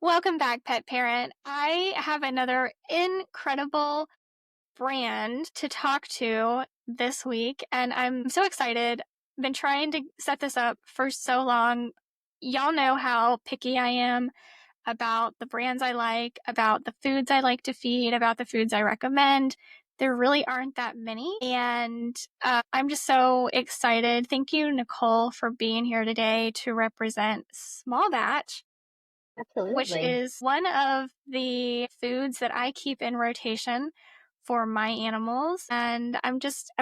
Welcome back, pet parent. I have another incredible brand to talk to this week, and I'm so excited. Been trying to set this up for so long. Y'all know how picky I am about the brands I like, about the foods I like to feed, about the foods I recommend. There really aren't that many, and I'm just so excited. Thank you, Nicole, for being here today to represent Small Batch, which Absolutely. is one of the foods that I keep in rotation for my animals. And I'm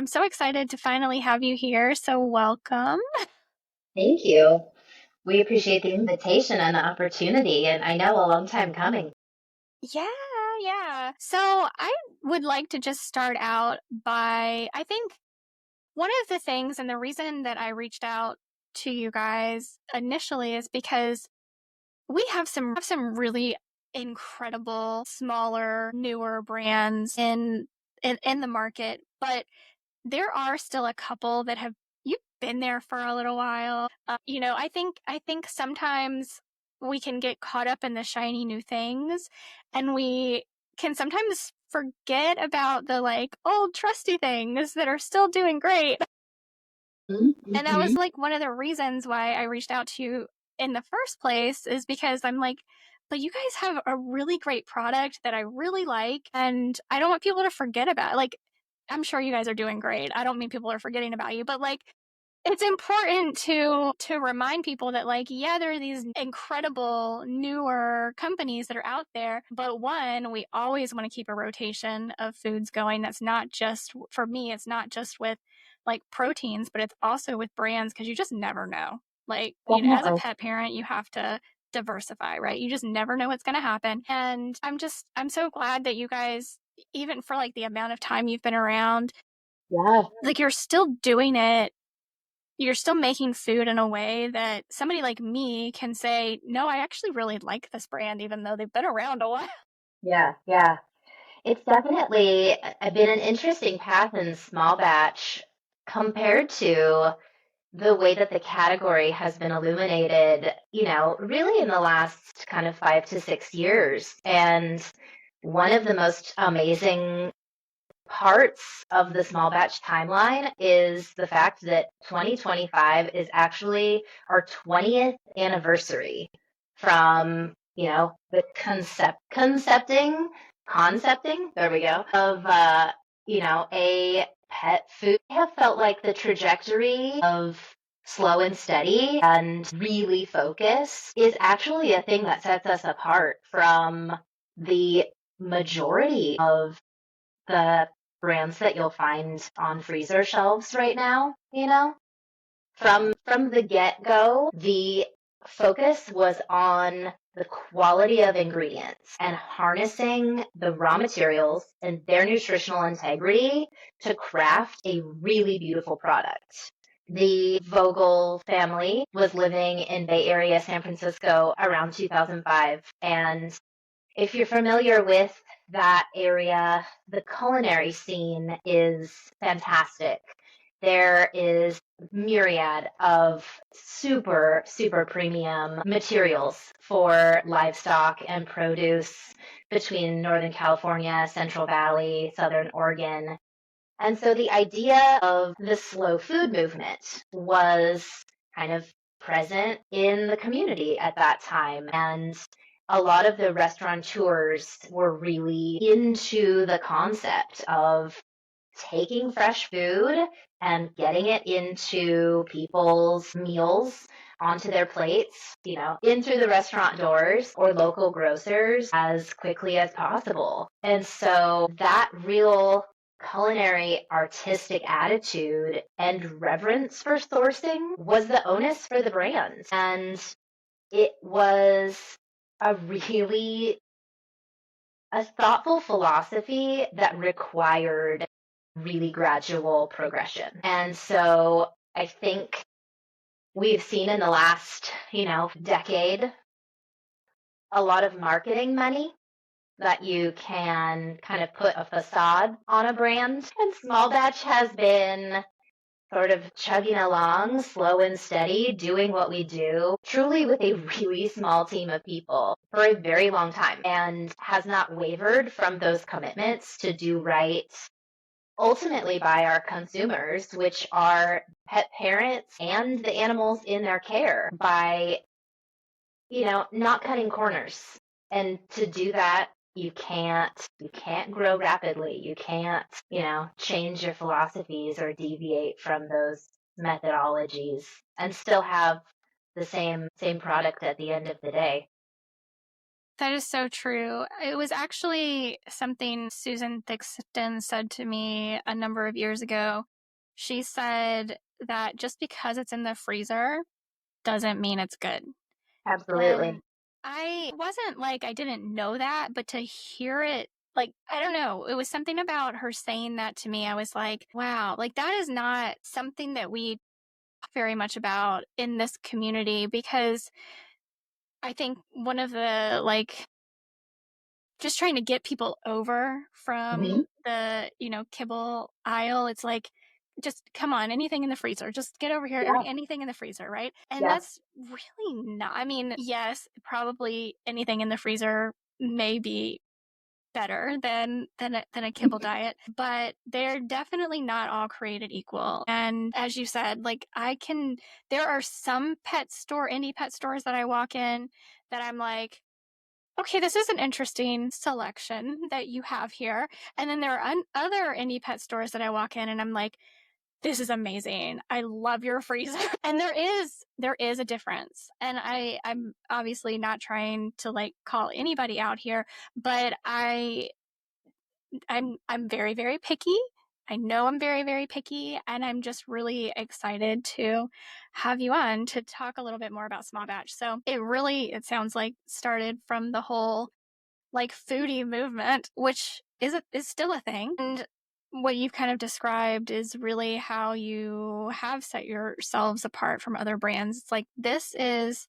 so excited to finally have you here. So welcome. Thank you. We appreciate the invitation and the opportunity, and I know a long time coming. Yeah, yeah. So I would like to just start out by, I think one of the things and the reason that I reached out to you guys initially is because we have some really incredible, smaller, newer brands in the market, but there are still a couple that have you've been there for a little while. I think sometimes we can get caught up in the shiny new things, and we can sometimes forget about the like old trusty things that are still doing great. And that was Mm-hmm. like one of the reasons why I reached out to you in the first place, is because I'm like, but you guys have a really great product that I really like, and I don't want people to forget about it. Like, I'm sure you guys are doing great. I don't mean people are forgetting about you, but like it's important to remind people that, like, yeah, there are these incredible newer companies that are out there, but one, we always want to keep a rotation of foods going. That's not just for me, it's not just with like proteins, but it's also with brands, because you just never know. Like, as a Definitely. pet parent, you have to diversify, right? You just never know what's going to happen. And I'm so glad that you guys, even for like the amount of time you've been around, Yeah. like you're still doing it, you're still making food in a way that somebody like me can say, no, I actually really like this brand, even though they've been around a while. Yeah. Yeah. It's definitely been an interesting path in small batch compared to the way that the category has been illuminated, really in the last kind of 5 to 6 years. And one of the most amazing parts of the small batch timeline is the fact that 2025 is actually our 20th anniversary from, the concepting, there we go, of, a pet food. I have felt like the trajectory of slow and steady and really focus is actually a thing that sets us apart from the majority of the brands that you'll find on freezer shelves right now, From the get-go, the focus was on the quality of ingredients and harnessing the raw materials and their nutritional integrity to craft a really beautiful product. The Vogel family was living in Bay Area, San Francisco around 2005, and if you're familiar with that area, the culinary scene is fantastic. There is myriad of super, super premium materials for livestock and produce between Northern California, Central Valley, Southern Oregon. And so the idea of the slow food movement was kind of present in the community at that time. And a lot of the restaurateurs were really into the concept of taking fresh food and getting it into people's meals, onto their plates, in through the restaurant doors or local grocers as quickly as possible. And so that real culinary artistic attitude and reverence for sourcing was the onus for the brands. And it was a really a thoughtful philosophy that required really gradual progression. And so I think we've seen in the last, decade a lot of marketing money that you can kind of put a facade on a brand. And small batch has been sort of chugging along, slow and steady, doing what we do, truly with a really small team of people for a very long time, and has not wavered from those commitments to do right ultimately by our consumers, which are pet parents and the animals in their care, by, not cutting corners. And to do that, you can't grow rapidly. You can't, change your philosophies or deviate from those methodologies and still have the same product at the end of the day. That is so true. It was actually something Susan Thixton said to me a number of years ago. She said that just because it's in the freezer doesn't mean it's good. Absolutely. And I wasn't like I didn't know that, but to hear it, like, I don't know, it was something about her saying that to me. I was like, wow, like that is not something that we talk very much about in this community, because I think one of the like just trying to get people over Hmm. from the, kibble aisle. It's like, just come on, anything in the freezer. Just get over here, Yeah. anything in the freezer, right? And Yeah. that's really not, I mean, yes, probably anything in the freezer may be better than a kibble diet, but they're definitely not all created equal. And as you said, like there are some indie pet stores that I walk in that I'm like, okay, this is an interesting selection that you have here. And then there are other indie pet stores that I walk in and I'm like, this is amazing. I love your freezer. And there is a difference. And I'm obviously not trying to like call anybody out here, but I'm very, very picky. I know I'm very, very picky, and I'm just really excited to have you on to talk a little bit more about small batch. So it sounds like started from the whole like foodie movement, which is still a thing. And what you've kind of described is really how you have set yourselves apart from other brands. It's like this is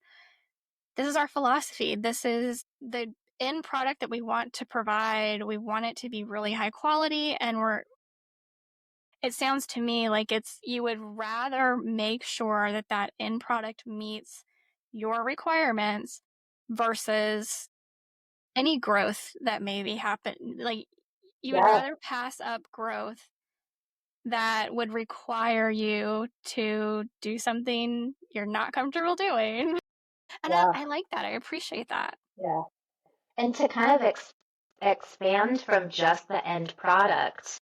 our philosophy. This is the end product that we want to provide. We want it to be really high quality, and it sounds to me like you would rather make sure that that end product meets your requirements versus any growth that maybe happen. Like you would Yeah. rather pass up growth that would require you to do something you're not comfortable doing. And Yeah. I like that. I appreciate that. Yeah. And to kind of expand from just the end product,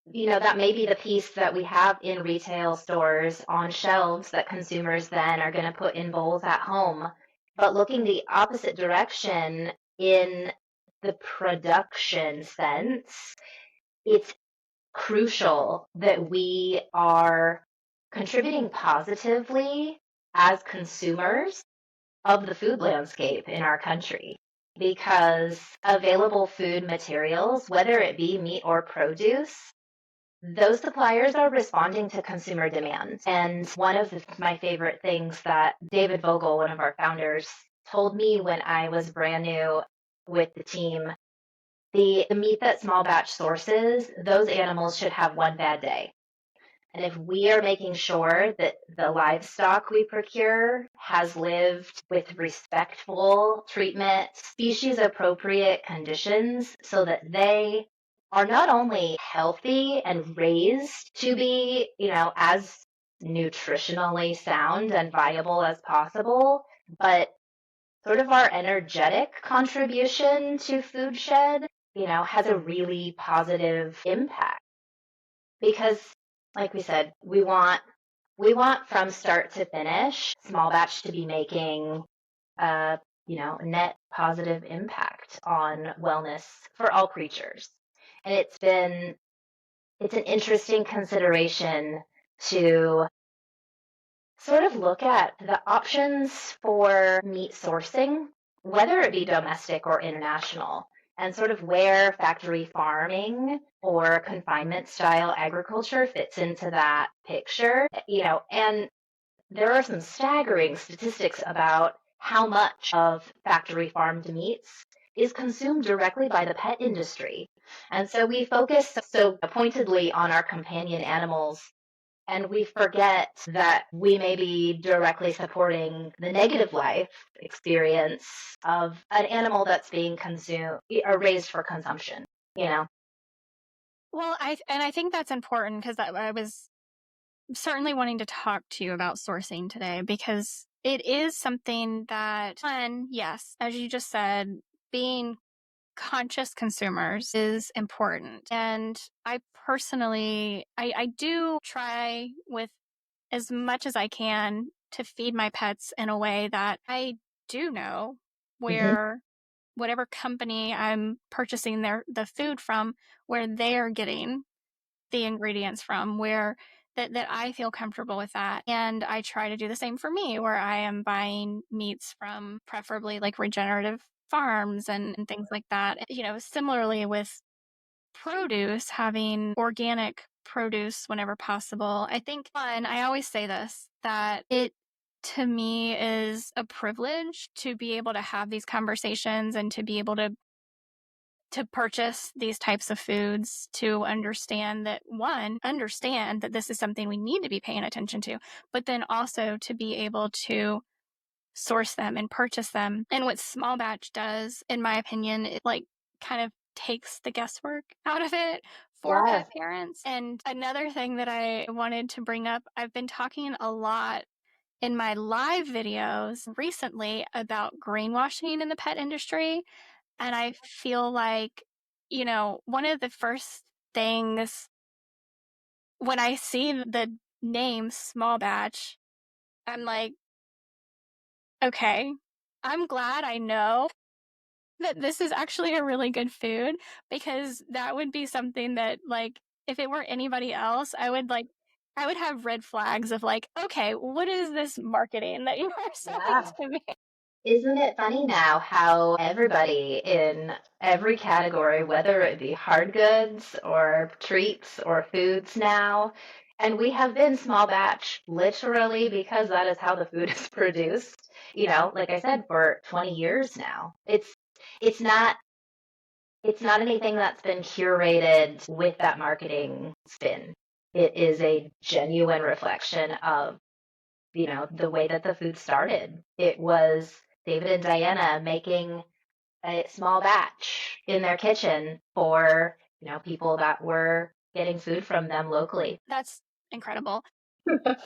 that may be the piece that we have in retail stores on shelves that consumers then are going to put in bowls at home. But looking the opposite direction in the production sense, it's crucial that we are contributing positively as consumers of the food landscape in our country, because available food materials, whether it be meat or produce, those suppliers are responding to consumer demand. And one of my favorite things that David Vogel, one of our founders, told me when I was brand new with the team, the meat that small batch sources, those animals should have one bad day. And if we are making sure that the livestock we procure has lived with respectful treatment, species appropriate conditions, so that they are not only healthy and raised to be, as nutritionally sound and viable as possible, but sort of our energetic contribution to food shed, has a really positive impact. Because like we said, we want from start to finish small batch to be making a net positive impact on wellness for all creatures. And it's an interesting consideration to sort of look at the options for meat sourcing, whether it be domestic or international, and sort of where factory farming or confinement style agriculture fits into that picture. And there are some staggering statistics about how much of factory farmed meats is consumed directly by the pet industry. And so we focus so pointedly on our companion animals And we forget that we may be directly supporting the negative life experience of an animal that's being consumed or raised for consumption, you know? Well, I think that's important because I was certainly wanting to talk to you about sourcing today because it is something that, one, yes, as you just said, being conscious consumers is important. And I personally, I do try with as much as I can to feed my pets in a way that I do know Mm-hmm. where whatever company I'm purchasing the food from, where they're getting the ingredients from, where that I feel comfortable with that. And I try to do the same for me, where I am buying meats from preferably like regenerative farms and things like that. Similarly with produce, having organic produce whenever possible. I think, one, I always say this, that it to me is a privilege to be able to have these conversations and to be able to purchase these types of foods, to understand that, one, understand that this is something we need to be paying attention to, but then also to be able to source them and purchase them. And what small batch does, in my opinion, it like kind of takes the guesswork out of it for Yes. pet parents. And another thing that I wanted to bring up, I've been talking a lot in my live videos recently about greenwashing in the pet industry. And I feel like, one of the first things when I see the name small batch, I'm like, okay, I'm glad I know that this is actually a really good food, because that would be something that, like, if it were anybody else, I would have red flags of like, okay, what is this marketing that you are selling Yeah. to me? Isn't it funny now how everybody in every category, whether it be hard goods or treats or foods now, and we have been small batch literally because that is how the food is produced, like I said, for 20 years now. It's not it's not anything that's been curated with that marketing spin. It is a genuine reflection of the way that the food started. It was David and Diana making a small batch in their kitchen for, people that were getting food from them locally. That's incredible.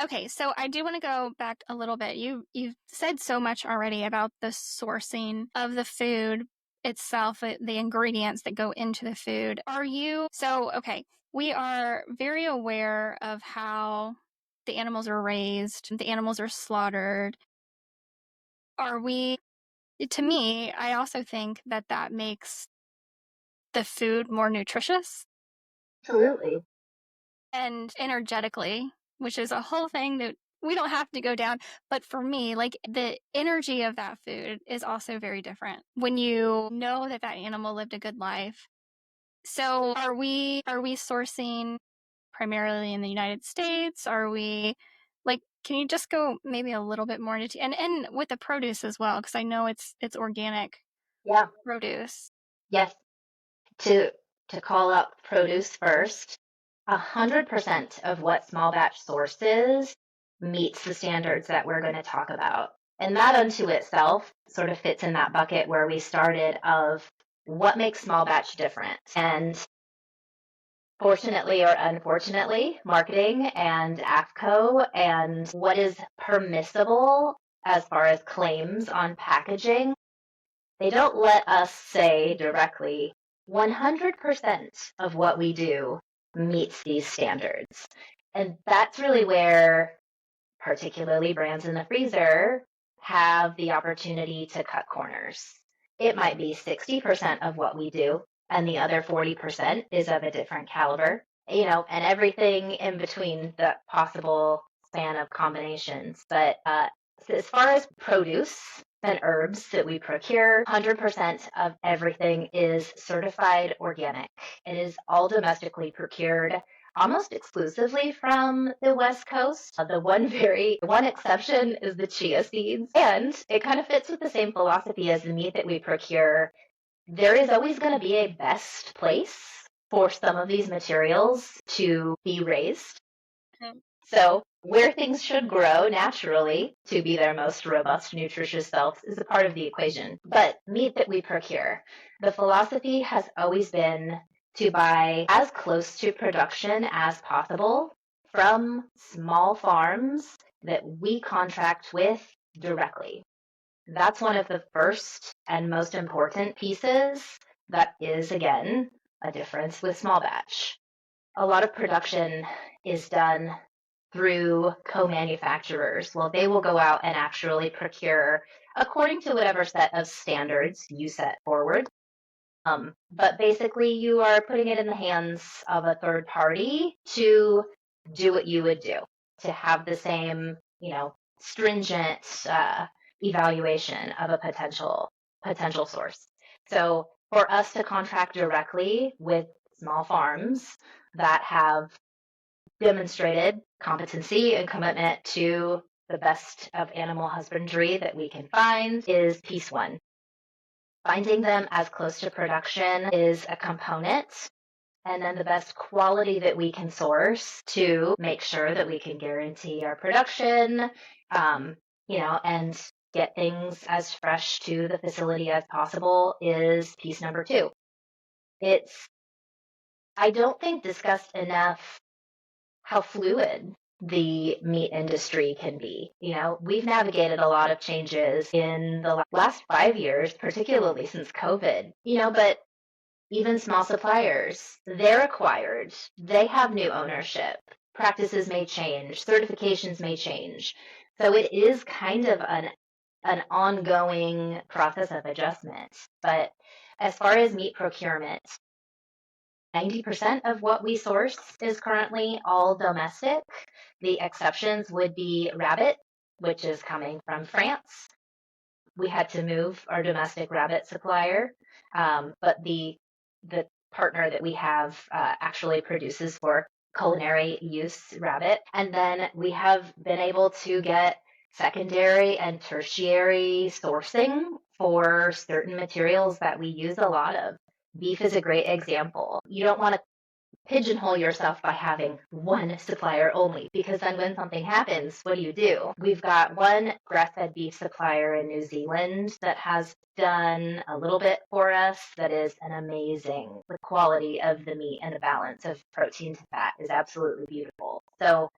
Okay, so I do want to go back a little bit. You've said so much already about the sourcing of the food itself, the ingredients that go into the food. Okay, we are very aware of how the animals are raised, the animals are slaughtered. Are we, to me, I also think that that makes the food more nutritious Absolutely. and energetically, which is a whole thing that we don't have to go down. But for me, like, the energy of that food is also very different when you know that that animal lived a good life. So are we sourcing primarily in the United States? Are we, like, can you just go maybe a little bit more into, and with the produce as well, because I know it's organic Yeah. produce. Yes. To to call out produce first, 100% of what small batch sources meets the standards that we're going to talk about. And that unto itself sort of fits in that bucket where we started of what makes small batch different. And fortunately or unfortunately, marketing and AFCO and what is permissible as far as claims on packaging, they don't let us say directly 100% of what we do meets these standards. And that's really where, particularly brands in the freezer, have the opportunity to cut corners. It might be 60% of what we do, and the other 40% is of a different caliber, and everything in between the possible span of combinations. But so as far as produce and herbs that we procure, 100% of everything is certified organic. It is all domestically procured almost exclusively from the West Coast. The one exception is the chia seeds, and it kind of fits with the same philosophy as the meat that we procure. There is always going to be a best place for some of these materials to be raised. So, where things should grow naturally to be their most robust, nutritious selves is a part of the equation. But meat that we procure, the philosophy has always been to buy as close to production as possible from small farms that we contract with directly. That's one of the first and most important pieces that is, again, a difference with small batch. A lot of production is done through co-manufacturers. Well, they will go out and actually procure according to whatever set of standards you set forward. But basically, you are putting it in the hands of a third party to do what you would do, to have the same, stringent evaluation of a potential source. So for us to contract directly with small farms that have demonstrated competency and commitment to the best of animal husbandry that we can find is piece one. Finding them as close to production is a component, and then the best quality that we can source to make sure that we can guarantee our production, and get things as fresh to the facility as possible is piece number two. It's, I don't think, discussed enough how fluid the meat industry can be. We've navigated a lot of changes in the last 5 years, particularly since COVID, but even small suppliers, they're acquired, they have new ownership, practices may change, certifications may change. So it is kind of an ongoing process of adjustment. But as far as meat procurement, 90% of what we source is currently all domestic. The exceptions would be rabbit, which is coming from France. We had to move our domestic rabbit supplier, but the partner that we have actually produces for culinary use rabbit. And then we have been able to get secondary and tertiary sourcing for certain materials that we use a lot of. Beef is a great example. You don't want to pigeonhole yourself by having one supplier only, because then when something happens, what do? We've got one grass-fed beef supplier in New Zealand that has done a little bit for us that is an amazing. The quality of the meat and the balance of protein to fat is absolutely beautiful. So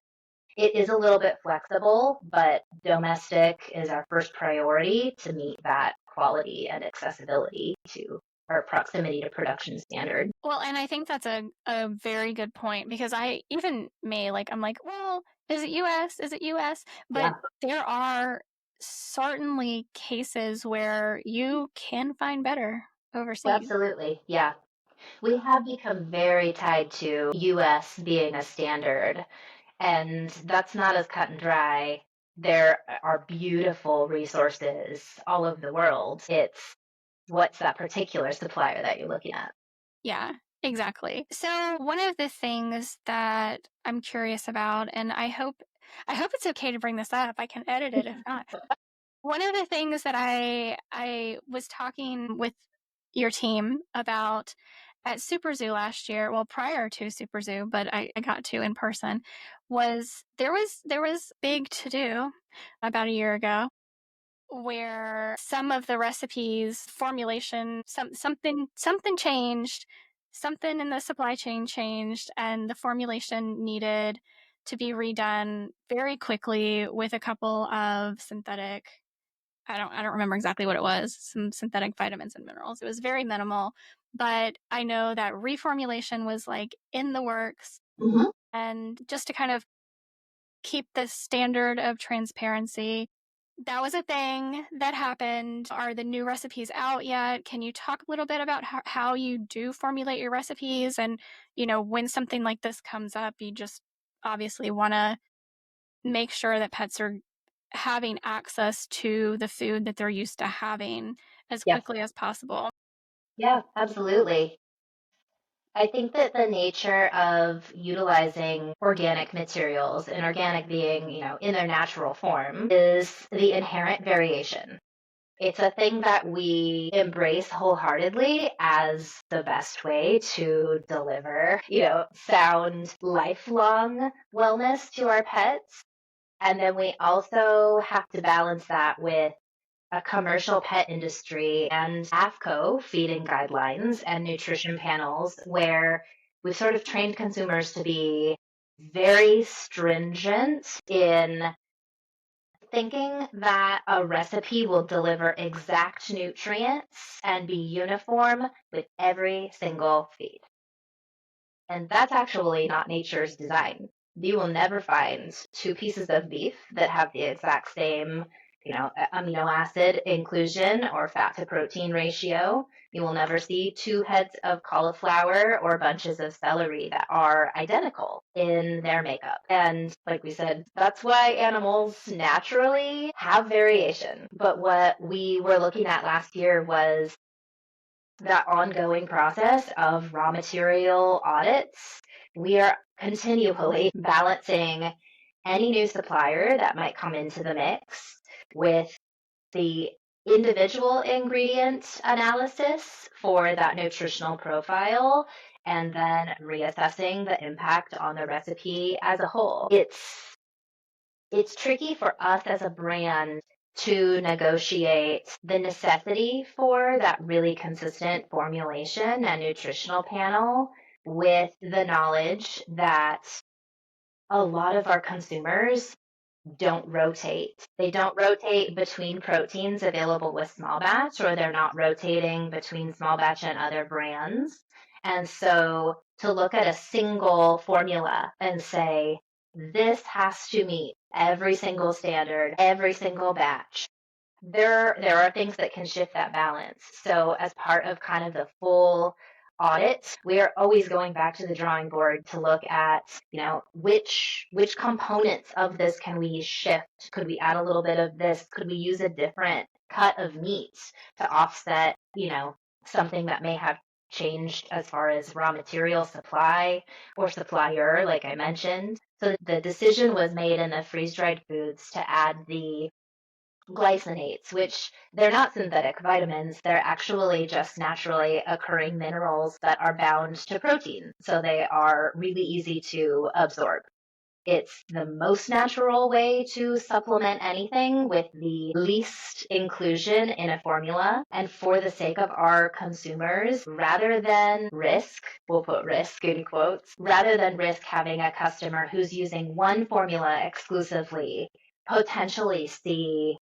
it is a little bit flexible, but domestic is our first priority to meet that quality and accessibility to or proximity to production standard. Well, and I think that's a very good point, because I even I'm like, well, is it US? Is it US? But Yeah. there are certainly cases where you can find better overseas. Absolutely. Yeah. We have become very tied to US being a standard, and that's not as cut and dry. There are beautiful resources all over the world. It's what's that particular supplier that you're looking at. Yeah, exactly. So one of the things that I'm curious about, and I hope it's okay to bring this up. I can edit it if not. One of the things that I was talking with your team about at Super Zoo last year, well, prior to Super Zoo, but I got to in person, was there was big to do about a year ago where some of the recipes formulation something changed, something in the supply chain changed, and the formulation needed to be redone very quickly with a couple of synthetic, I don't remember exactly what it was, some synthetic vitamins and minerals. It was very minimal, but I know that reformulation was like in the works. Mm-hmm. And just to kind of keep the standard of transparency, that was a thing that happened. Are the new recipes out yet? Can you talk a little bit about how you do formulate your recipes? And, when something like this comes up, you just obviously want to make sure that pets are having access to the food that they're used to having as Yes. quickly as possible. Yeah, absolutely. I think that the nature of utilizing organic materials, and organic being, in their natural form, is the inherent variation. It's a thing that we embrace wholeheartedly as the best way to deliver, sound lifelong wellness to our pets. And then we also have to balance that with a commercial pet industry and AFCO feeding guidelines and nutrition panels where we've sort of trained consumers to be very stringent in thinking that a recipe will deliver exact nutrients and be uniform with every single feed. And that's actually not nature's design. You will never find two pieces of beef that have the exact same, amino acid inclusion or fat to protein ratio. You will never see two heads of cauliflower or bunches of celery that are identical in their makeup. And like we said, that's why animals naturally have variation. But what we were looking at last year was that ongoing process of raw material audits. We are continually balancing any new supplier that might come into the mix with the individual ingredient analysis for that nutritional profile and then reassessing the impact on the recipe as a whole. It's tricky for us as a brand to negotiate the necessity for that really consistent formulation and nutritional panel with the knowledge that a lot of our consumers don't rotate. They don't rotate between proteins available with small batch, or they're not rotating between small batch and other brands. And so to look at a single formula and say, this has to meet every single standard, every single batch, there are things that can shift that balance. So as part of kind of the full audit, we are always going back to the drawing board to look at, which components of this can we shift? Could we add a little bit of this? Could we use a different cut of meat to offset, something that may have changed as far as raw material supply or supplier, like I mentioned. So the decision was made in the freeze-dried foods to add the glycinates, which they're not synthetic vitamins. They're actually just naturally occurring minerals that are bound to protein. So they are really easy to absorb. It's the most natural way to supplement anything with the least inclusion in a formula. And for the sake of our consumers, rather than risk, we'll put risk in quotes, rather than risk having a customer who's using one formula exclusively potentially see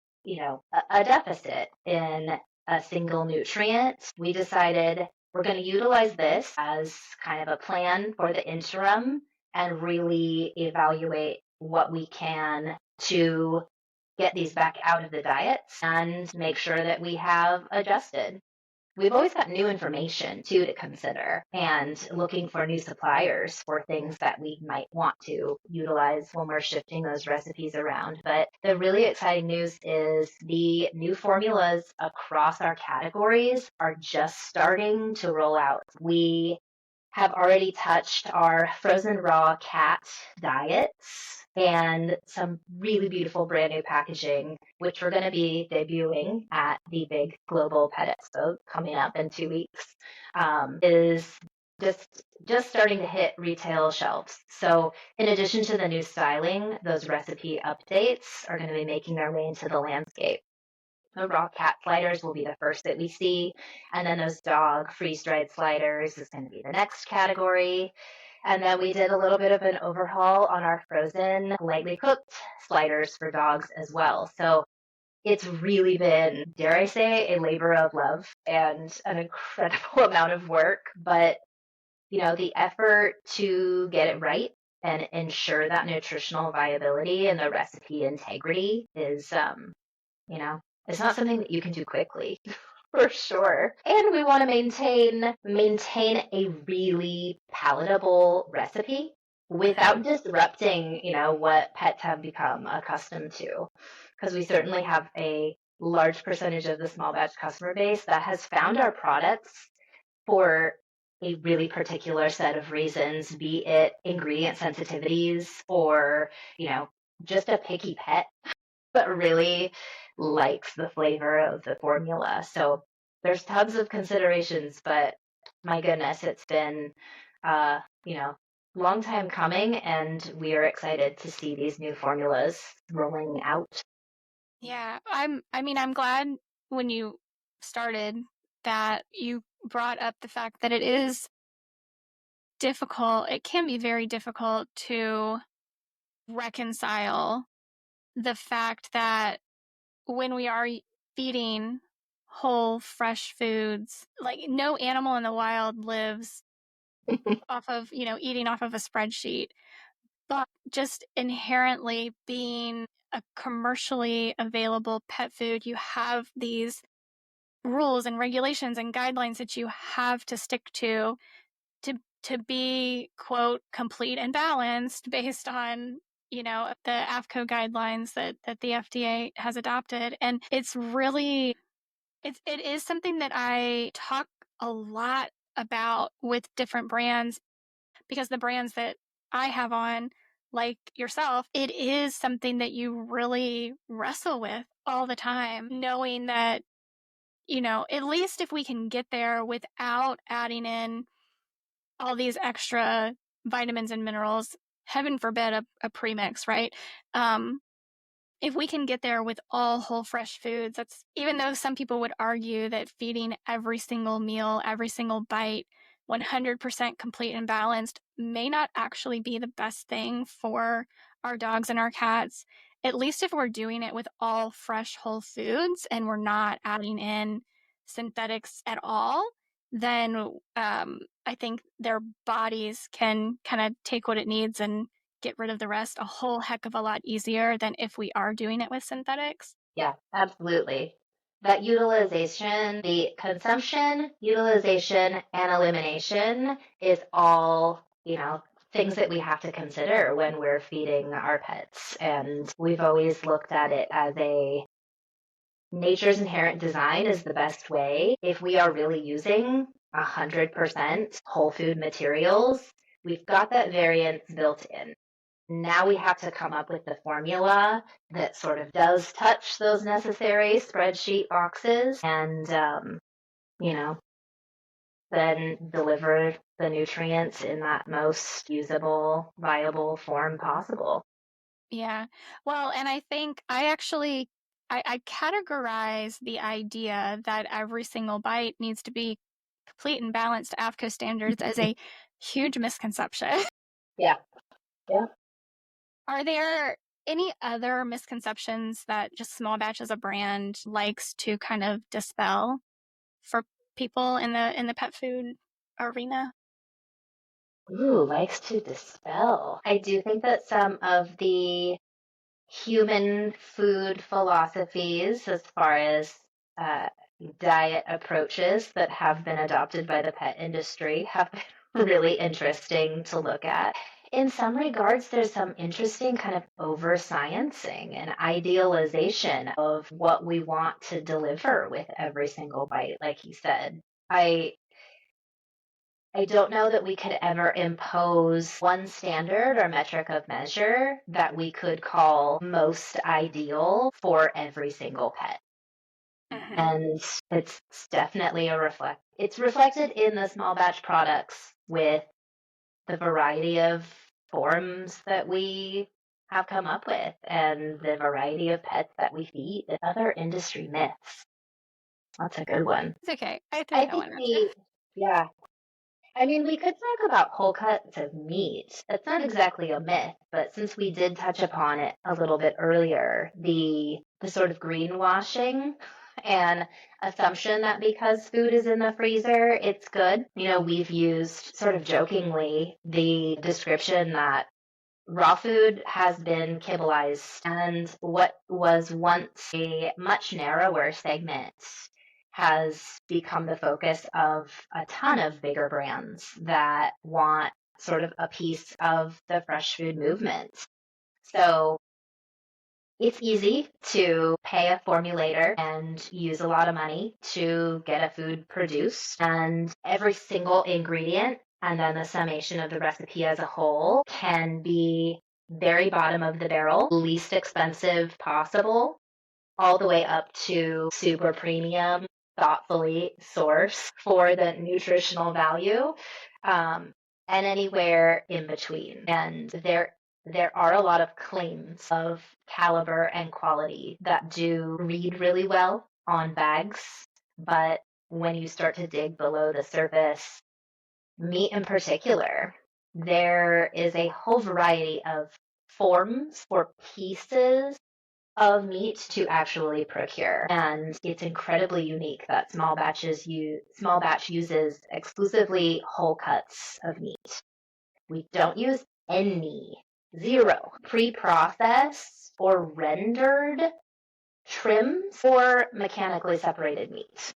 a deficit in a single nutrient, we decided we're going to utilize this as kind of a plan for the interim and really evaluate what we can to get these back out of the diets and make sure that we have adjusted. We've always got new information too to consider and looking for new suppliers for things that we might want to utilize when we're shifting those recipes around. But the really exciting news is the new formulas across our categories are just starting to roll out. We have already touched our frozen raw cat diets and some really beautiful brand new packaging, which we're going to be debuting at the big global pet expo coming up in 2 weeks, is just starting to hit retail shelves. So in addition to the new styling, those recipe updates are going to be making their way into the landscape. The raw cat sliders will be the first that we see. And then those dog freeze-dried sliders is going to be the next category. And then we did a little bit of an overhaul on our frozen lightly cooked sliders for dogs as well. So it's really been, dare I say, a labor of love and an incredible amount of work. But, the effort to get it right and ensure that nutritional viability and the recipe integrity is, it's not something that you can do quickly, for sure. And we want to maintain a really palatable recipe without disrupting, what pets have become accustomed to. Because we certainly have a large percentage of the small batch customer base that has found our products for a really particular set of reasons, be it ingredient sensitivities or, just a picky pet. But really, likes the flavor of the formula. So there's tons of considerations, but my goodness, it's been, uh, you know, long time coming, and we are excited to see these new formulas rolling out. Yeah, I'm glad when you started that you brought up the fact that it is difficult. It can be very difficult to reconcile the fact that when we are feeding whole, fresh foods, like no animal in the wild lives off of, eating off of a spreadsheet, but just inherently being a commercially available pet food, you have these rules and regulations and guidelines that you have to stick to to be quote complete and balanced based on the AFCO guidelines that the FDA has adopted. And it's really it is something that I talk a lot about with different brands, because the brands that I have on, like yourself, it is something that you really wrestle with all the time, knowing that at least if we can get there without adding in all these extra vitamins and minerals, heaven forbid a premix, right? Um, if we can get there with all whole fresh foods, that's, even though some people would argue that feeding every single meal, every single bite, 100% complete and balanced may not actually be the best thing for our dogs and our cats. At least if we're doing it with all fresh whole foods and we're not adding in synthetics at all, then I think their bodies can kind of take what it needs and get rid of the rest a whole heck of a lot easier than if we are doing it with synthetics. Yeah, absolutely. That utilization, the consumption, utilization, and elimination is all, things that we have to consider when we're feeding our pets. And we've always looked at it as a nature's inherent design is the best way. If we are really using 100% whole food materials, we've got that variance built in. Now we have to come up with the formula that sort of does touch those necessary spreadsheet boxes and, you know, then deliver the nutrients in that most usable, viable form possible. Yeah. Well, and I think I categorize the idea that every single bite needs to be complete and balanced to AFCO standards as a huge misconception. Yeah. Yeah. Are there any other misconceptions that just Small Batch as a brand likes to kind of dispel for people in the pet food arena? Ooh, likes to dispel. I do think that some of the human food philosophies, as far as uh, diet approaches that have been adopted by the pet industry, have been really interesting to look at. In some regards, there's some interesting kind of over sciencing and idealization of what we want to deliver with every single bite, like you said. I don't know that we could ever impose one standard or metric of measure that we could call most ideal for every single pet. Mm-hmm. And it's definitely it's reflected in the small batch products with the variety of forms that we have come up with and the variety of pets that we feed and other industry myths. That's a good one. It's okay. I threw I that think one at you. yeah, I mean, we could talk about whole cuts of meat. It's not exactly a myth, but since we did touch upon it a little bit earlier, the sort of greenwashing and assumption that because food is in the freezer, it's good. We've used sort of jokingly the description that raw food has been kibblized, and what was once a much narrower segment has become the focus of a ton of bigger brands that want sort of a piece of the fresh food movement. So it's easy to pay a formulator and use a lot of money to get a food produced, and every single ingredient and then the summation of the recipe as a whole can be very bottom of the barrel, least expensive possible, all the way up to super premium, thoughtfully sourced for the nutritional value, um, and anywhere in between. And there are a lot of claims of caliber and quality that do read really well on bags, but when you start to dig below the surface, meat in particular, there is a whole variety of forms or pieces of meat to actually procure. And it's incredibly unique that small batch uses exclusively whole cuts of meat. We don't use any, zero, pre-processed or rendered trims or mechanically separated meat.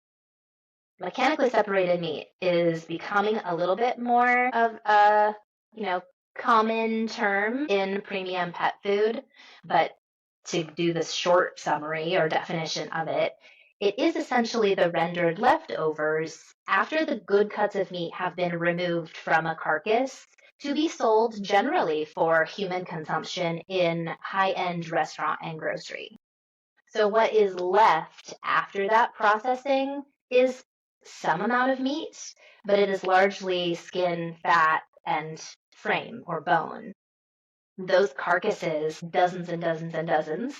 Mechanically separated meat is becoming a little bit more of a, you know, common term in premium pet food, but to do this short summary or definition of it, it is essentially the rendered leftovers after the good cuts of meat have been removed from a carcass to be sold generally for human consumption in high-end restaurant and grocery. So what is left after that processing is some amount of meat, but it is largely skin, fat, and frame or bone. Those carcasses, dozens and dozens and dozens,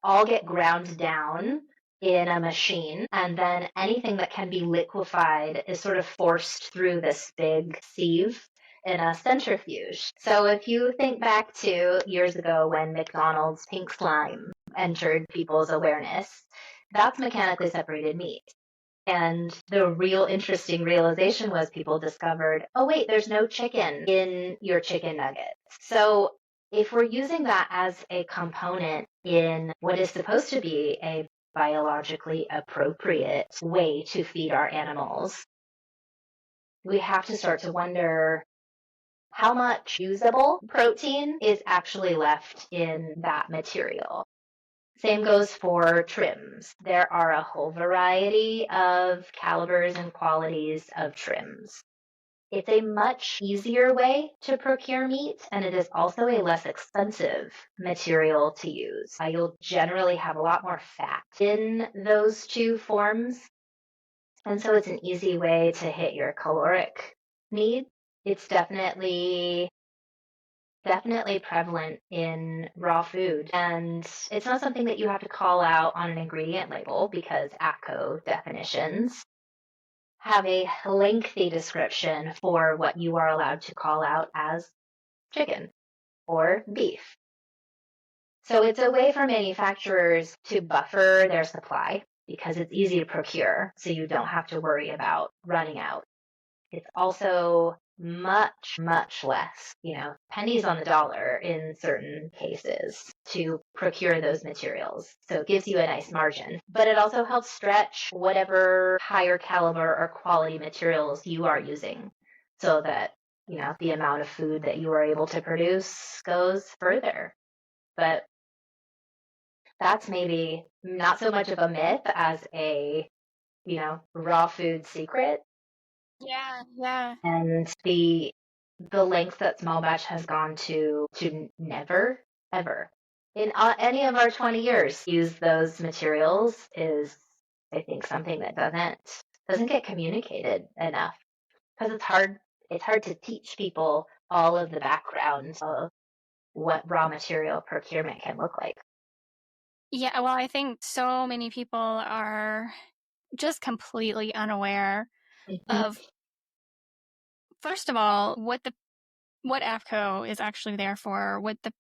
all get ground down in a machine, and then anything that can be liquefied is sort of forced through this big sieve in a centrifuge. So if you think back to years ago when McDonald's pink slime entered people's awareness, that's mechanically separated meat. And the real interesting realization was people discovered, oh, wait, there's no chicken in your chicken nuggets. So if we're using that as a component in what is supposed to be a biologically appropriate way to feed our animals, we have to start to wonder how much usable protein is actually left in that material. Same goes for trims. There are a whole variety of calibers and qualities of trims. It's a much easier way to procure meat, and it is also a less expensive material to use. You'll generally have a lot more fat in those two forms, and so it's an easy way to hit your caloric need. It's definitely prevalent in raw food. And it's not something that you have to call out on an ingredient label because APCO definitions have a lengthy description for what you are allowed to call out as chicken or beef. So it's a way for manufacturers to buffer their supply because it's easy to procure, so you don't have to worry about running out. It's also much, much less, pennies on the dollar in certain cases to procure those materials. So it gives you a nice margin, but it also helps stretch whatever higher caliber or quality materials you are using so that, the amount of food that you are able to produce goes further. But that's maybe not so much of a myth as a, raw food secret. Yeah, yeah. And the length that small batch has gone to never ever in any of our 20 years use those materials is, I think, something that doesn't get communicated enough because it's hard to teach people all of the backgrounds of what raw material procurement can look like. Yeah, well, I think so many people are just completely unaware Mhm. of, first of all, what AFCO is actually there for, what the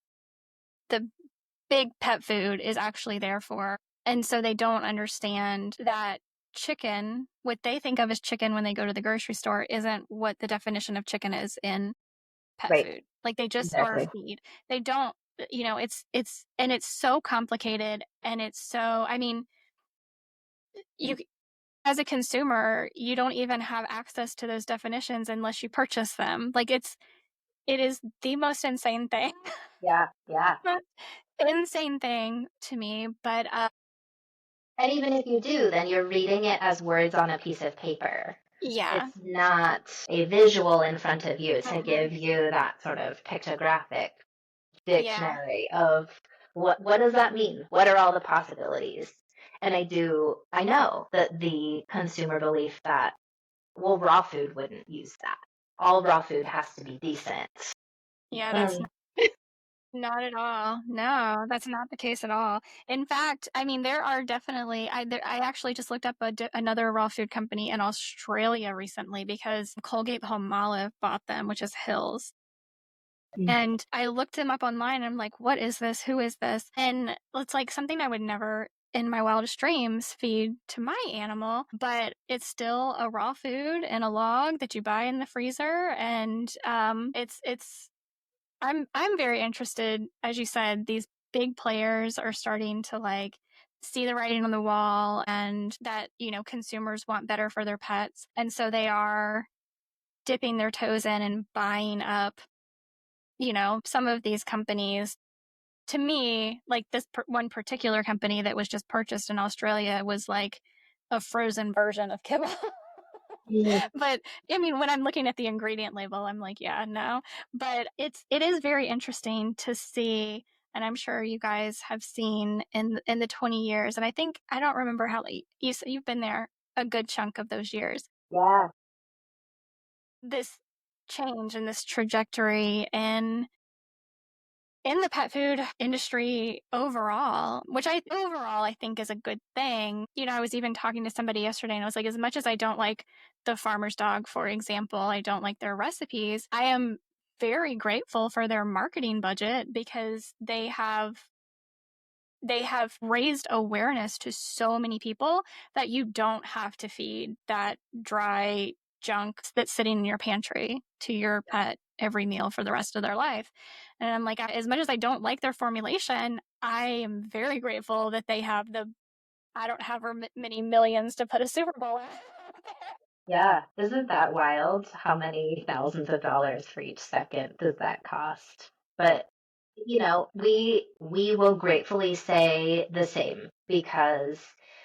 big pet food is actually there for. And so they don't understand that chicken, what they think of as chicken when they go to the grocery store, isn't what the definition of chicken is in pet Right, food. Like they just are a exactly. feed. They don't, and it's so complicated. And it's so, I mean, you, as a consumer, you don't even have access to those definitions unless you purchase them. Like it is the most insane thing. Yeah, yeah. Insane thing to me, but And even if you do, then you're reading it as words on a piece of paper. yeah. It's not a visual in front of you to Mhm. give you that sort of pictographic Yeah. dictionary of what does that mean? What are all the possibilities? And I know that the consumer belief that, well, raw food wouldn't use that. All raw food has to be decent. Yeah, that's Um, not at all. No, that's not the case at all. In fact, I mean, there are definitely. I actually just looked up another raw food company in Australia recently because Colgate Palmolive bought them, which is Hills. And I looked them up online and I'm like, what is this? Who is this? And it's like something I would never in my wildest dreams feed to my animal, but it's still a raw food in a log that you buy in the freezer. And it's I'm very interested. As you said, these big players are starting to like see the writing on the wall and that, consumers want better for their pets. And so they are dipping their toes in and buying up, some of these companies. To me, like this one particular company that was just purchased in Australia was like a frozen version of kibble. mm, But I mean, when I'm looking at the ingredient label, I'm like, yeah, no. But it is very interesting to see, and I'm sure you guys have seen in the 20 years. And I think I don't remember how you've been there a good chunk of those years. yeah, This change and this trajectory in the pet food industry overall, which I think is a good thing. I was even talking to somebody yesterday and I was like, as much as I don't like the farmer's dog, for example, I don't like their recipes, I am very grateful for their marketing budget because they have raised awareness to so many people that you don't have to feed that dry junk that's sitting in your pantry to your pet every meal for the rest of their life. And I'm like, as much as I don't like their formulation, I am very grateful that they have I don't have many millions to put a Super Bowl in. yeah. Isn't that wild? How many thousands of dollars for each second does that cost? But we will gratefully say the same because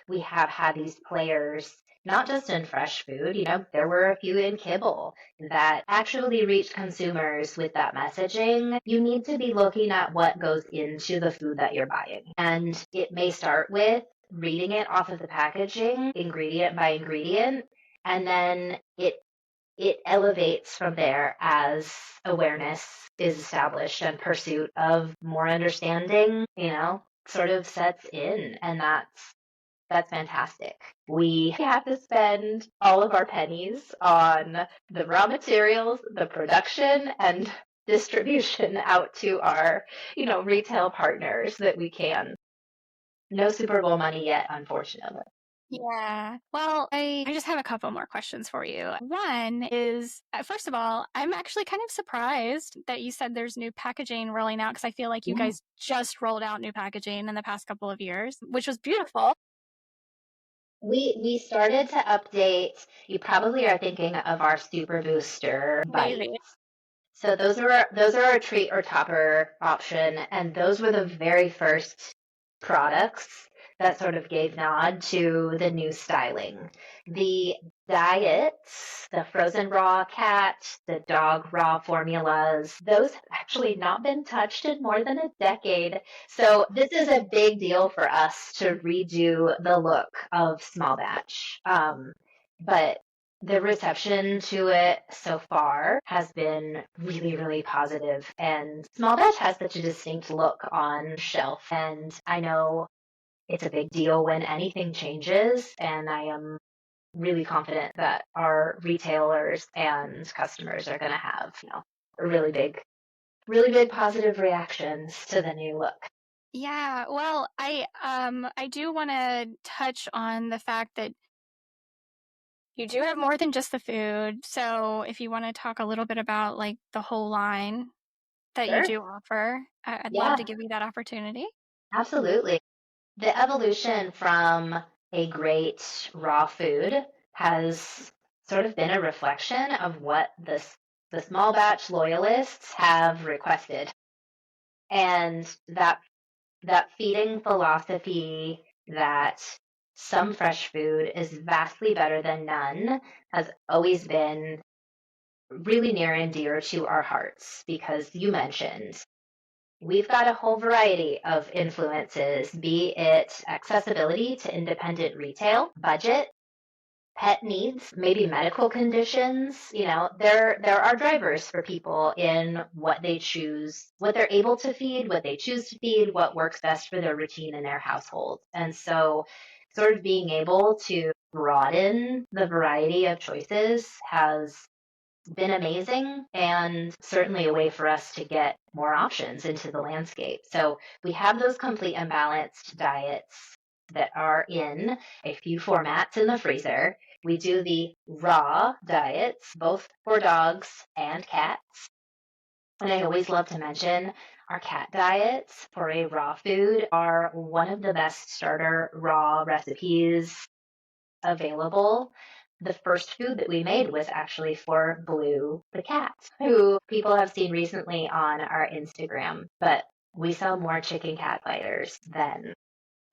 we have had these players, not just in fresh food, there were a few in kibble that actually reached consumers with that messaging. You need to be looking at what goes into the food that you're buying. And it may start with reading it off of the packaging, ingredient by ingredient, and then it elevates from there as awareness is established and pursuit of more understanding, sort of sets in. And that's fantastic. We have to spend all of our pennies on the raw materials, the production, and distribution out to our, retail partners that we can. No Super Bowl money yet, unfortunately. Yeah. Well, I just have a couple more questions for you. One is, first of all, I'm actually kind of surprised that you said there's new packaging rolling out because I feel like you Yeah. guys just rolled out new packaging in the past couple of years, which was beautiful. We started to update. You probably are thinking of our Super Booster bites. Maybe. So those are a treat or topper option, and those were the very first products that sort of gave nod to the new styling. The diets, the frozen raw cat, the dog raw formulas, those have actually not been touched in more than a decade. So this is a big deal for us to redo the look of small batch. But the reception to it so far has been really, really positive. And small batch has such a distinct look on shelf. And I know it's a big deal when anything changes. And I am really confident that our retailers and customers are going to have, a really big positive reactions to the new look. Yeah. Well, I do want to touch on the fact that you do have more than just the food. So if you want to talk a little bit about like the whole line that you Sure. do offer, I'd love to Yeah, give you that opportunity. absolutely. The evolution from a great raw food has sort of been a reflection of what the small batch loyalists have requested. And that feeding philosophy that some fresh food is vastly better than none has always been really near and dear to our hearts because you mentioned we've got a whole variety of influences, be it accessibility to independent retail, budget, pet needs, maybe medical conditions. There are drivers for people in what they choose, what they're able to feed, what they choose to feed, what works best for their routine in their household. And so sort of being able to broaden the variety of choices has been amazing and certainly a way for us to get more options into the landscape. So we have those complete and balanced diets that are in a few formats in the freezer. We do the raw diets, both for dogs and cats. And I always love to mention our cat diets for a raw food are one of the best starter raw recipes available. The first food that we made was actually for Blue the cat, who people have seen recently on our Instagram. But we sell more chicken cat fighters than,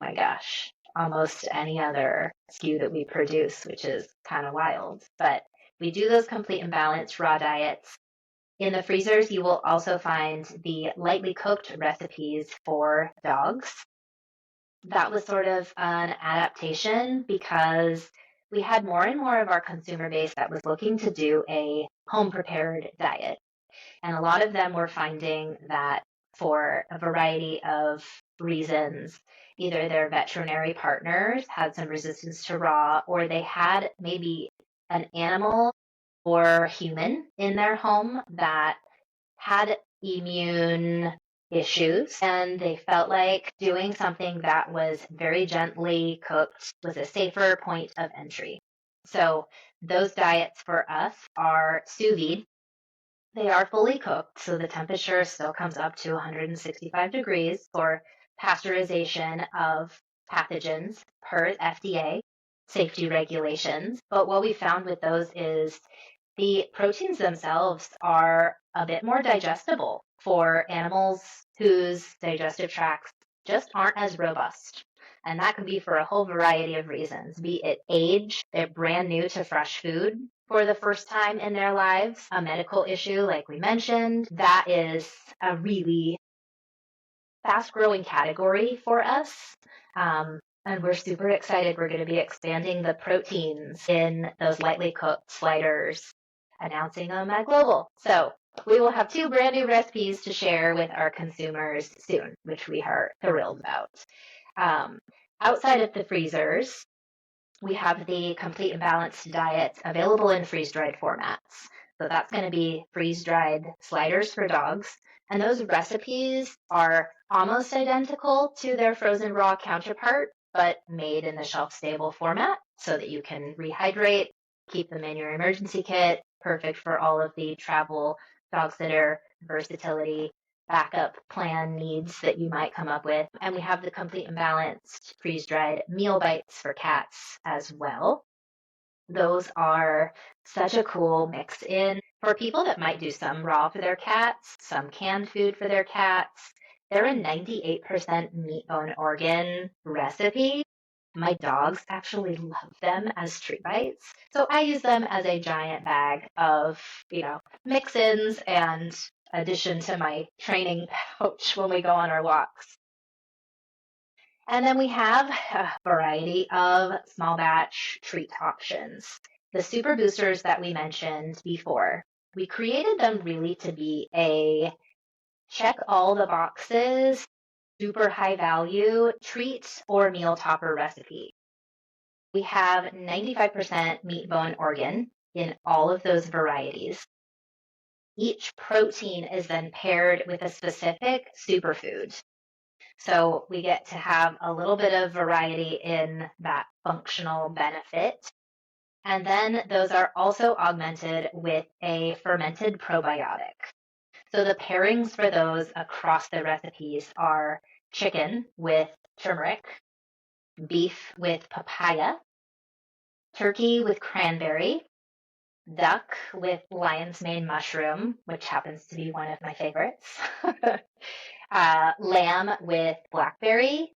my gosh, almost any other SKU that we produce, which is kind of wild. But we do those complete and balanced raw diets. In the freezers, you will also find the lightly cooked recipes for dogs. That was sort of an adaptation because we had more and more of our consumer base that was looking to do a home prepared diet. And a lot of them were finding that for a variety of reasons, either their veterinary partners had some resistance to raw, or they had maybe an animal or human in their home that had immune issues, and they felt like doing something that was very gently cooked was a safer point of entry. So those diets for us are sous vide. They are fully cooked, so the temperature still comes up to 165 degrees for pasteurization of pathogens per FDA safety regulations. But what we found with those is the proteins themselves are a bit more digestible for animals whose digestive tracts just aren't as robust. And that can be for a whole variety of reasons, be it age, they're brand new to fresh food for the first time in their lives, a medical issue, like we mentioned. That is a really fast growing category for us. And we're super excited. We're going to be expanding the proteins in those lightly cooked sliders, announcing them at Global. So we will have two brand new recipes to share with our consumers soon, which we are thrilled about. Um, Outside of the freezers, we have the complete and balanced diet available in freeze dried formats. So that's going to be freeze dried sliders for dogs. And those recipes are almost identical to their frozen raw counterpart, but made in the shelf stable format so that you can rehydrate, keep them in your emergency kit, perfect for all of the travel, dog sitter, versatility, backup plan needs that you might come up with. And we have the complete and balanced freeze dried meal bites for cats as well. Those are such a cool mix in for people that might do some raw for their cats, some canned food for their cats. They're a 98% meat, bone, organ recipe. My dogs actually love them as treat bites. So I use them as a giant bag of, mix-ins and addition to my training pouch when we go on our walks. And then we have a variety of small batch treat options. The super boosters that we mentioned before, we created them really to be a check all the boxes, super high value treat or meal topper recipe. We have 95% meat, bone, organ in all of those varieties. Each protein is then paired with a specific superfood. So we get to have a little bit of variety in that functional benefit. And then those are also augmented with a fermented probiotic. So the pairings for those across the recipes are chicken with turmeric, beef with papaya, turkey with cranberry, duck with lion's mane mushroom, which happens to be one of my favorites, lamb with blackberry,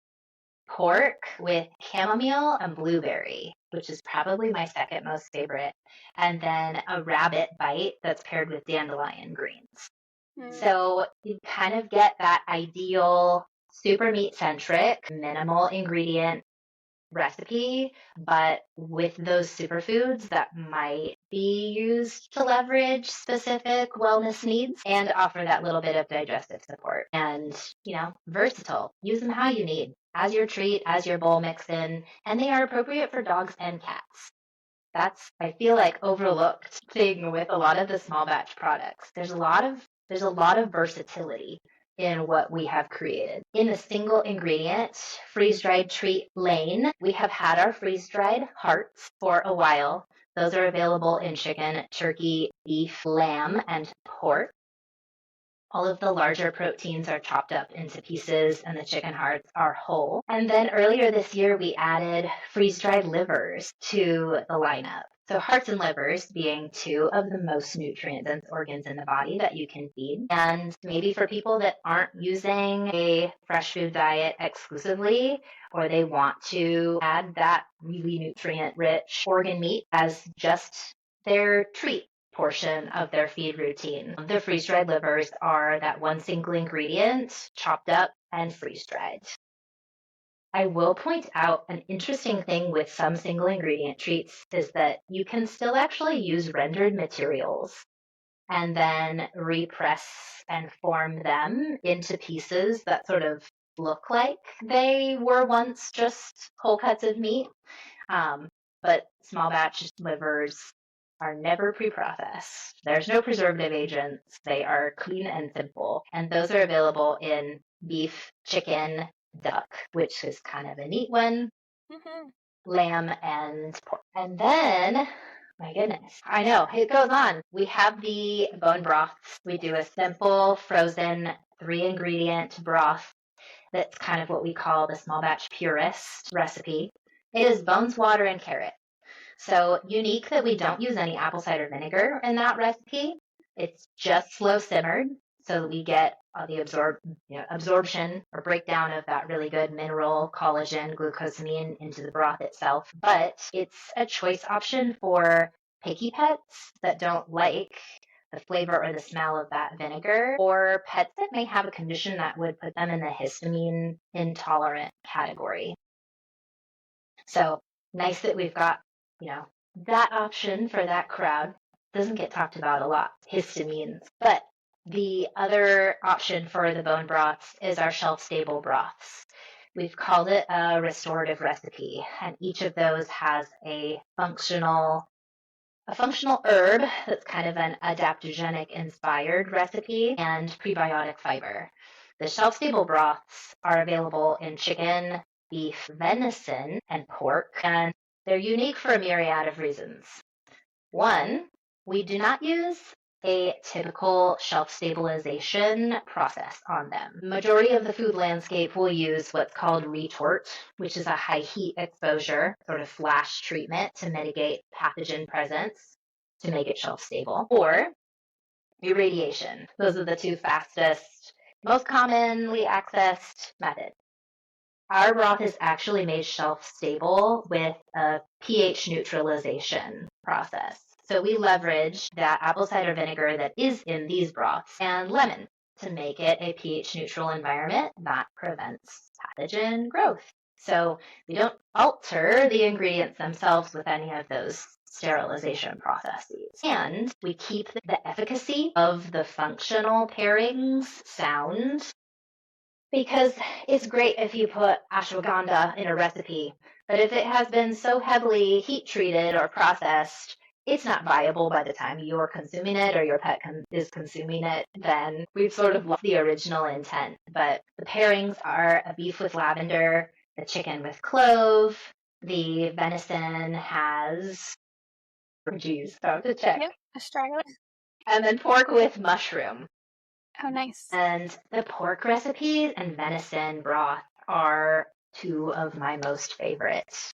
pork with chamomile and blueberry, which is probably my second most favorite, and then a rabbit bite that's paired with dandelion greens. Mm. So you kind of get that ideal super meat centric, minimal ingredient recipe, but with those superfoods that might be used to leverage specific wellness needs and offer that little bit of digestive support. And, versatile. Use them how you need, as your treat, as your bowl mix in, and they are appropriate for dogs and cats. That's, I feel like, overlooked thing with a lot of the small batch products. There's a lot of versatility in what we have created. In the single ingredient freeze dried treat lane, we have had our freeze dried hearts for a while. Those are available in chicken, turkey, beef, lamb, and pork. All of the larger proteins are chopped up into pieces and the chicken hearts are whole. And then earlier this year, we added freeze-dried livers to the lineup. So hearts and livers being two of the most nutrient-dense organs in the body that you can feed. And maybe for people that aren't using a fresh food diet exclusively, or they want to add that really nutrient-rich organ meat as just their treat portion of their feed routine. The freeze dried livers are that one single ingredient chopped up and freeze dried. I will point out an interesting thing with some single ingredient treats is that you can still actually use rendered materials and then repress and form them into pieces that sort of look like they were once just whole cuts of meat. But small batch livers are never pre-processed. There's no preservative agents. They are clean and simple. And those are available in beef, chicken, duck, which is kind of a neat one, Mm-hmm. lamb, and pork. And then, my goodness, I know, it goes on. We have the bone broths. We do a simple frozen 3-ingredient broth that's kind of what we call the small batch purist recipe. It is bones, water, and carrot. So unique that we don't use any apple cider vinegar in that recipe. It's just slow simmered so that we get the absorption or breakdown of that really good mineral, collagen, glucosamine into the broth itself. But it's a choice option for picky pets that don't like the flavor or the smell of that vinegar, or pets that may have a condition that would put them in the histamine intolerant category. So nice that we've got, you know, that option for that crowd. Doesn't get talked about a lot, histamines. But the other option for the bone broths is our shelf-stable broths. We've called it a restorative recipe, and each of those has a functional herb that's kind of an adaptogenic inspired recipe and prebiotic fiber. The shelf stable broths are available in chicken, beef, venison, and pork, and they're unique for a myriad of reasons. One, we do not use a typical shelf stabilization process on them. Majority of the food landscape will use what's called retort, which is a high heat exposure, sort of flash treatment to mitigate pathogen presence to make it shelf stable, or irradiation. Those are the two fastest, most commonly accessed methods. Our broth is actually made shelf stable with a pH neutralization process. So we leverage that apple cider vinegar that is in these broths and lemon to make it a pH neutral environment that prevents pathogen growth. So we don't alter the ingredients themselves with any of those sterilization processes. And we keep the efficacy of the functional pairings sound, because it's great if you put ashwagandha in a recipe, but if it has been so heavily heat treated or processed, it's not viable by the time you're consuming it or your pet is consuming it, then we've sort of lost the original intent. But the pairings are a beef with lavender, the chicken with clove, the venison has, geez, I have to check, Yep. Astragalus. and then pork with mushroom. Oh, nice. And the pork recipes and venison broth are two of my most favorites.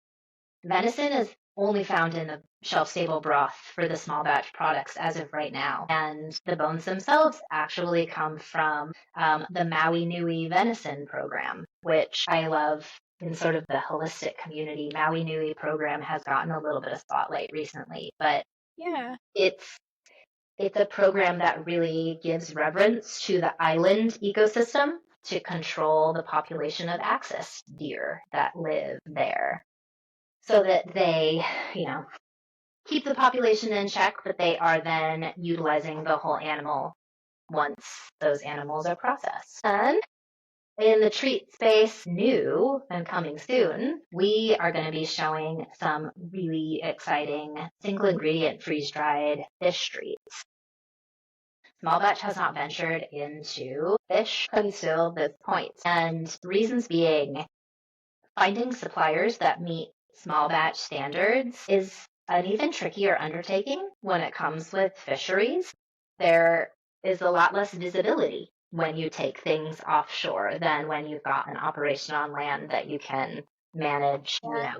Venison is only found in the shelf-stable broth for the small batch products as of right now. And the bones themselves actually come from the Maui Nui venison program, which I love in sort of the holistic community. Maui Nui program has gotten a little bit of spotlight recently, but Yeah. it's It's a program that really gives reverence to the island ecosystem to control the population of axis deer that live there so that they, you know, keep the population in check, but they are then utilizing the whole animal once those animals are processed. And in the treat space, new and coming soon, we are going to be showing some really exciting single ingredient freeze dried fish treats. Small Batch has not ventured into fish until this point, and reasons being finding suppliers that meet small batch standards is an even trickier undertaking when it comes with fisheries. There is a lot less visibility when you take things offshore than when you've got an operation on land that you can manage, Yeah.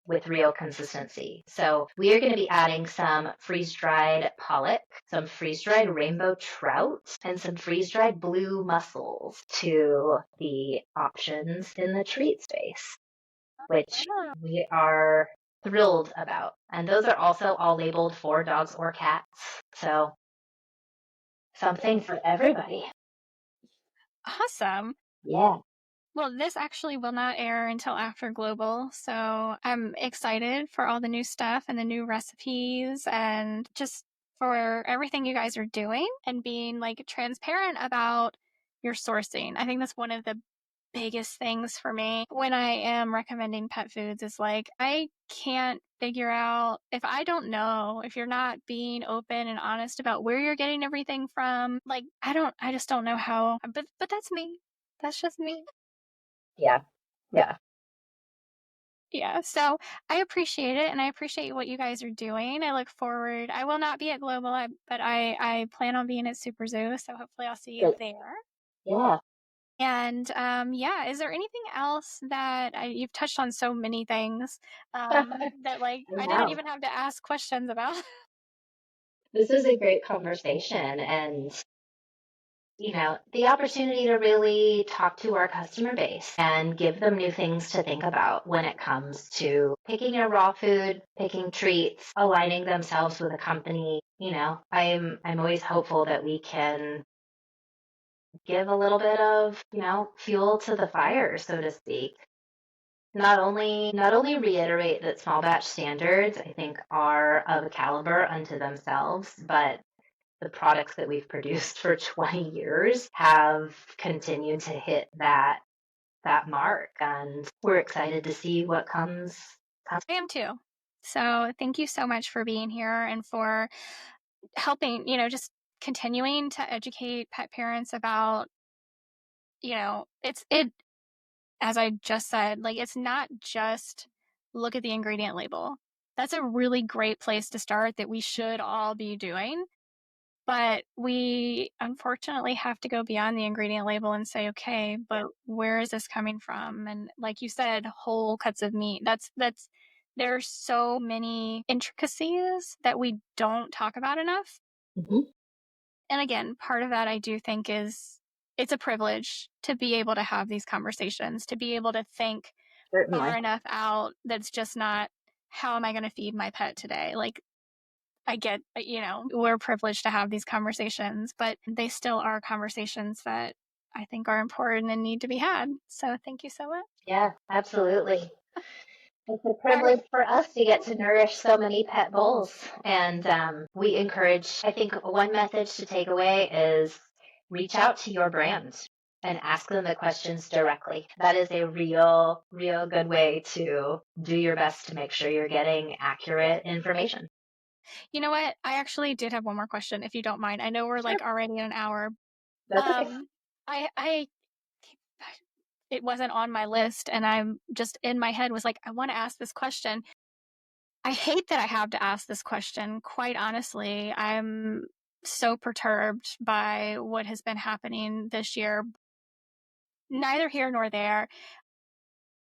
with real consistency. So we are going to be adding some freeze-dried pollock, some freeze-dried rainbow trout, and some freeze-dried blue mussels to the options in the treat space, which Oh, we are thrilled about. And those are also all labeled for dogs or cats. So something for everybody. awesome. Yeah. Well, this actually will not air until after Global, so I'm excited for all the new stuff and the new recipes and just for everything you guys are doing and being like transparent about your sourcing. I think that's one of the biggest things for me when I am recommending pet foods is like I can't figure out if I don't know if you're not being open and honest about where you're getting everything from. Like I just don't know how. But that's me. That's just me. Yeah. Yeah. Yeah, so I appreciate it and I appreciate what you guys are doing. I look forward. I will not be at Global, but I plan on being at Super Zoo, so hopefully I'll see you Great. there. Yeah. And yeah, is there anything else that you've touched on so many things I that like I didn't know. even have to ask questions about? This is a great conversation, and the opportunity to really talk to our customer base and give them new things to think about when it comes to picking your raw food, picking treats, aligning themselves with a company. I'm always hopeful that we can give a little bit of, fuel to the fire, so to speak. Not only reiterate that small batch standards, I think, are of a caliber unto themselves, but the products that we've produced for 20 years have continued to hit that mark, and we're excited to see what comes. I am too. So thank you so much for being here and for helping, just continuing to educate pet parents about, it as I just said, like it's not just look at the ingredient label. That's a really great place to start that we should all be doing. But we unfortunately have to go beyond the ingredient label and say, okay, but where is this coming from? And like you said, whole cuts of meat. There's so many intricacies that we don't talk about enough. Mhm. And again, part of that I do think is it's a privilege to be able to have these conversations, to be able to think far Certainly. enough out that's just not how am I going to feed my pet today? Like I get, we're privileged to have these conversations, but they still are conversations that I think are important and need to be had. So thank you so much. Yeah, absolutely. It's a All right. privilege for us to get to nourish so many pet bowls. And we encourage, I think one message to take away is reach out to your brand and ask them the questions directly. That is a real, real good way to do your best to make sure you're getting accurate information. You know what? I actually did have one more question, if you don't mind. I know we're Sure. like already an hour. That's okay. I it wasn't on my list, and I'm just in my head was like, I want to ask this question. I hate that I have to ask this question. Quite honestly, I'm so perturbed by what has been happening this year. Neither here nor there.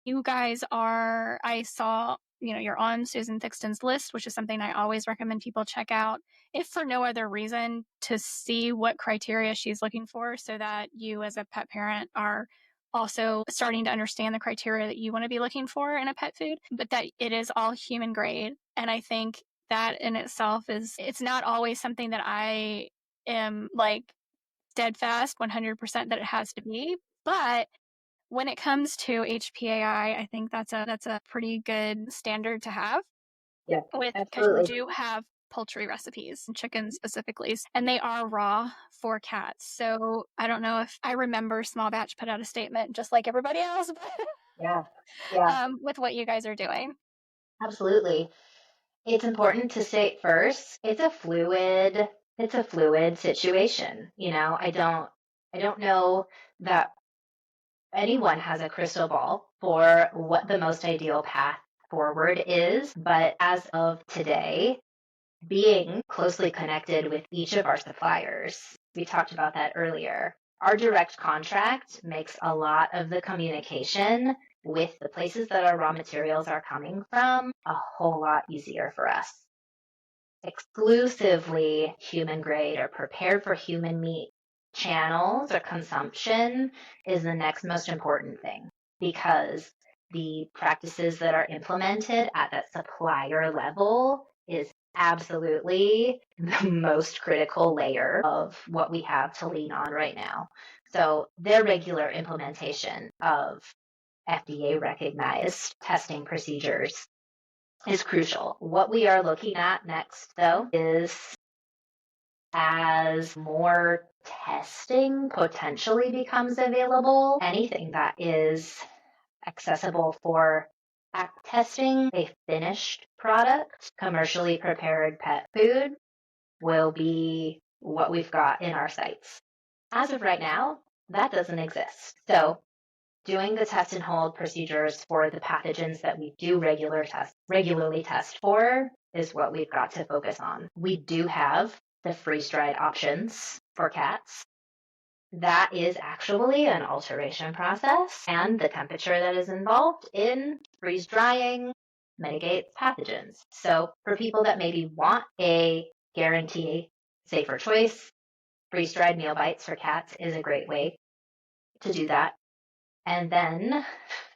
You guys are, I saw, you're on Susan Thixton's list, which is something I always recommend people check out, if for no other reason, to see what criteria she's looking for so that you as a pet parent are also starting to understand the criteria that you want to be looking for in a pet food, but that it is all human grade. And I think that in itself it's not always something that I am like steadfast 100% that it has to be. But when it comes to HPAI, I think that's a pretty good standard to have Yeah, with because you absolutely. do have poultry recipes, chicken specifically, and they are raw for cats. So I don't know if I remember Small Batch put out a statement just like everybody else Yeah, yeah, with what you guys are doing. absolutely. It's important to state first, it's a fluid situation. I don't know that anyone has a crystal ball for what the most ideal path forward is, but as of today, being closely connected with each of our suppliers, we talked about that earlier. Our direct contract makes a lot of the communication with the places that our raw materials are coming from a whole lot easier for us. Exclusively human grade or prepared for human meat channels or consumption is the next most important thing, because the practices that are implemented at that supplier level is absolutely the most critical layer of what we have to lean on right now. So their regular implementation of FDA recognized testing procedures is crucial. What we are looking at next, though, is as more testing potentially becomes available, anything that is accessible for testing a finished product, commercially prepared pet food, will be what we've got in our sights. As of right now, that doesn't exist. So doing the test and hold procedures for the pathogens that we do regularly test for is what we've got to focus on. We do have the freeze-dried options for cats. That is actually an alteration process, and the temperature that is involved in freeze drying mitigates pathogens. So for people that maybe want a guarantee safer choice, freeze dried meal bites for cats is a great way to do that. And then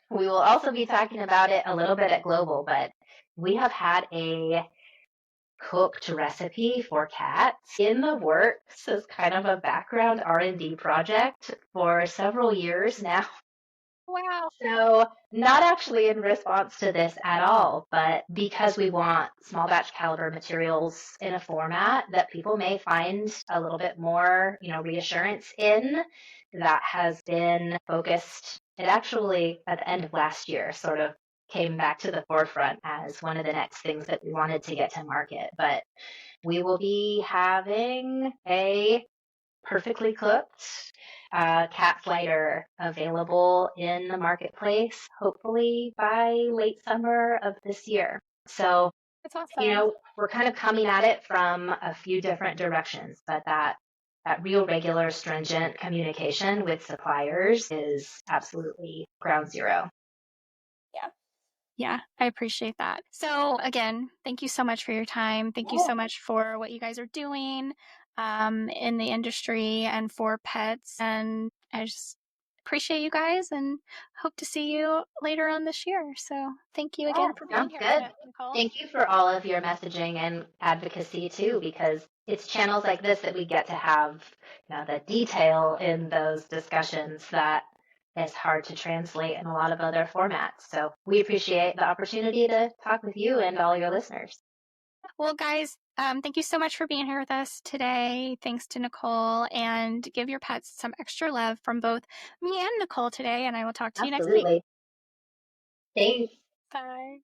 we will also be talking about it a little bit at Global, but we have had a cooked recipe for cats in the works as kind of a background R&D project for several years now. Wow. So, not actually in response to this at all, but because we want small batch caliber materials in a format that people may find a little bit more, reassurance in, that has been focused. It actually, at the end of last year, sort of came back to the forefront as one of the next things that we wanted to get to market. But we will be having a perfectly cooked cat slider available in the marketplace, hopefully by late summer of this year. So, It's awesome. we're kind of coming at it from a few different directions, but that real regular stringent communication with suppliers is absolutely ground zero. Yeah. Yeah, I appreciate that. So again, thank you so much for your time. Thank you Yeah, so much for what you guys are doing in the industry and for pets. And I just appreciate you guys and hope to see you later on this year. So thank you yeah, again for being sounds here, good. Nicole. Thank you for all of your messaging and advocacy too, because it's channels like this that we get to have, the detail in those discussions that is hard to translate in a lot of other formats. So we appreciate the opportunity to talk with you and all your listeners. Well, guys, thank you so much for being here with us today. Thanks to Nicole, and give your pets some extra love from both me and Nicole today. And I will talk to you next week. Absolutely. Thanks. Bye.